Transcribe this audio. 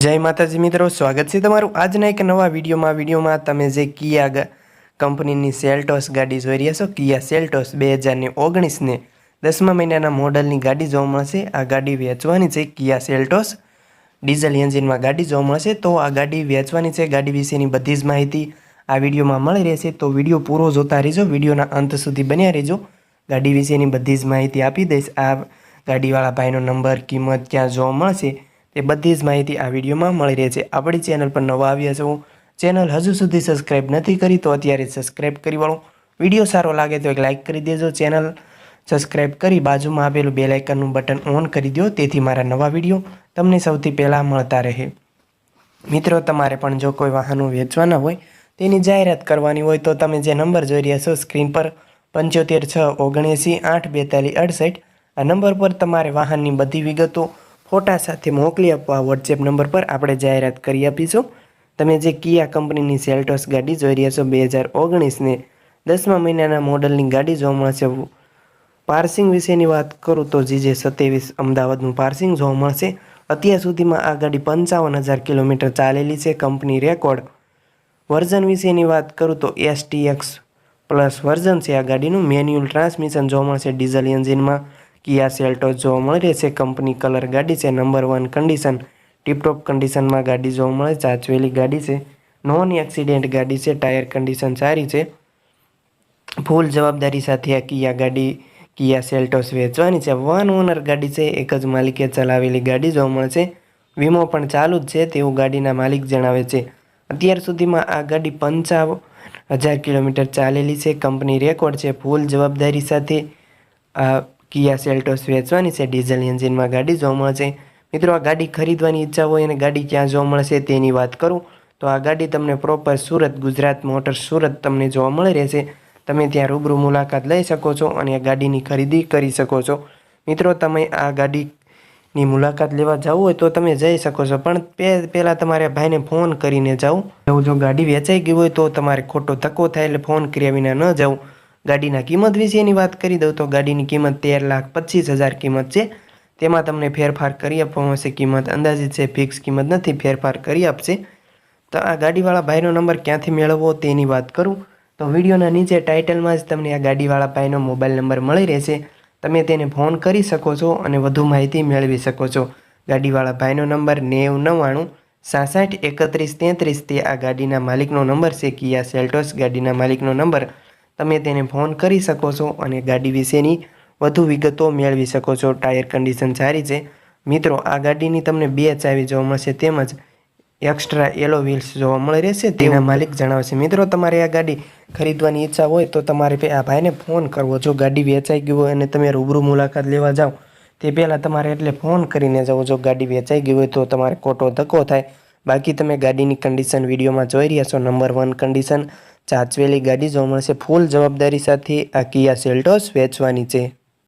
जय माताजी मित्रों, स्वागत है तमारू आजना एक नवा विडियो में तमे जे किया कंपनी सेल्टोस गाड़ी जोई रह्या छो। किया सेल्टोस 2019 ने 10मा महीना मॉडल गाड़ी जोवा मळशे। आ गाड़ी वेचवानी छे। किया सेल्टोस डीजल एंजीन में गाड़ी जोवा मळशे। तो आ गाड़ी वेचवानी छे। गाड़ी विशेनी बधी ज माहिती आ विडियो में मळी रहेशे। तो विडियो पूरो जोता रहीजो, विडियोना अंत सुधी बन्या रहीजो। गाड़ी विशेनी बधी ज माहिती आपी दईश। आ गाड़ीवाळा भाईनो नंबर, किंमत, क्यां जोवा मळशे ते बधी ज माहिती आ विडियो में मळी रही है। आपणी चेनल पर नवा आव्या छो, चेनल हजू सुधी सब्सक्राइब नहीं करी तो अत्यारे सब्सक्राइब करी वाळो। विडियो सारो लागे तो एक लाइक करी देजो। चेनल सब्सक्राइब करी बाजू में आपेलू बेल आइकननुं बटन ऑन करी दो, तेथी मारा नवा विडियो तमने सौथी पहेला मळता रहे। मित्रों, तमारे पण जो कोई वाहनों वेचवाना होय तेनी जाहेरात करवानी होय तो तमे जे नंबर जोई रह्या छो स्क्रीन पर 7567984268 आ नंबर पर तमारे वाहननी बधी विगतो फोटा साथे मोकली आपवा वॉट्सएप नंबर पर आपणे जाहेरात करी आपीशुं। तमे जे किया कंपनी सेल्टोस गाड़ी जोई रह्या छो 2019 ने 10मा महीना मॉडलनी गाड़ी जोवा मळशे। पार्सिंग विशेनी वात करूँ तो GJ27 अमदावादनुं पार्सिंग जोवा मळशे। अत्यार सुधीमां आ गाड़ी 55,000 किलोमीटर चालेली छे, कंपनी रेकॉर्ड। वर्जन विशेनी वात करूँ तो STX प्लस वर्जन छे। आ गाड़ीनुं मेन्युअल ट्रांसमिशन जोवा मळशे। डीजल एंजीन में किया सेल्टोस जोवा मळी रहेशे। कंपनी कलर गाड़ी है, नंबर 1 कंडीशन, टीपटॉप कंडीशन में गाड़ी जोवा मळे। चाचवेली गाड़ी है, नॉन एक्सीडेंट गाड़ी है, टायर कंडीशन सारी है। फूल जवाबदारी साथ आ किया गाड़ी किया सेल्टोस वेचवानी है। वन ओनर गाड़ी है, एक ज मालिके चलावेली गाड़ी जोवा मळशे। वीमो पण चालू ज छे तेवुं गाड़ीना मालिक जणावे छे। अत्यार सुधीमां आ गाड़ी 55,000 किलोमीटर चालेली है, कंपनी रेकॉर्ड है। फूल जवाबदारी साथे आ किया सेल्टोस वेचवानी है। डीजल एंजीन में गाड़ी जोवा मळशे। मित्रों, आ गाड़ी खरीदवानी इच्छा होय अने गाड़ी क्यां जोवा मळशे तेनी वात करूँ तो आ गाड़ी तमने प्रोपर सूरत, गुजरात मोटर्स सूरत तमने जोवा मळी रहेशे। तमे त्यां रूबरू मुलाकात लई शको छो अने आ गाड़ीनी खरीदी करी शको छो। मित्रों, तमे आ गाड़ीनी मुलाकात लेवा जावुं होय तो तमे जई शको छो, पण पहेला तमारे भाईने फोन करीने जावुं। जो गाड़ी वेचाई गई होय तो तमारे खोटो धक्को थाय एटले फोन कर्या विना न जावुं। गाड़ीना किंमत विशेनी वात करी दऊं तो गाड़ीनी किंमत 13,25,000 किंमत छे। तेमां तमने फेरफार करी आपवामां आवशे। किंमत अंदाजित छे, फिक्स किंमत नथी, फेरफार करी आपशे। तो आ गाड़ीवाळा भाईनो नंबर क्यांथी मेळवવો तेनी वात करूं तो विडियोना नीचे टाइटलमां ज तमने आ गाड़ीवाळा भाईनो मोबाइल नंबर मळी रहेशे। तमे तेने फोन करी शको छो अने वधु माहिती मेळवी शको छो। गाड़ीवाळा भाईनो नंबर 9099 66 31 33 ते आ गाड़ीना मालिकनो नंबर छे। किया सेल्टोस गाड़ीना मालिकनो नंबर तमे तेने फोन करी शको छो अने गाड़ी विशेनी વધુ વિગતો મેળવી શકો છો। ટાયર કન્ડિશન સારી છે। મિત્રો, આ ગાડીની તમને 2 ચાવી જોવા મળશે તેમજ એક્સ્ટ્રા એલો વ્હીલ્સ જોવા મળી રહેશે તેના માલિક જણાવશે। મિત્રો, તમારે આ ગાડી ખરીદવાની ઈચ્છા હોય તો તમારે આ ભાઈને ફોન કરવો। જો ગાડી વેચાઈ ગઈ હોય અને તમે રૂબરૂ મુલાકાત લેવા જાઓ તે પહેલાં તમારે એટલે ફોન કરીને જાઓ। જો ગાડી વેચાઈ ગઈ હોય તો તમારે ખોટો ધક્કો થાય। બાકી તમે ગાડીની કન્ડિશન વિડીયોમાં જોઈ રહ્યા છો, નંબર 1 કન્ડિશન ચાચવેલી ગાડી જોવા મળશે। ફૂલ જવાબદારી સાથે આ કિયા સેલ્ટોસ વેચવાની છે।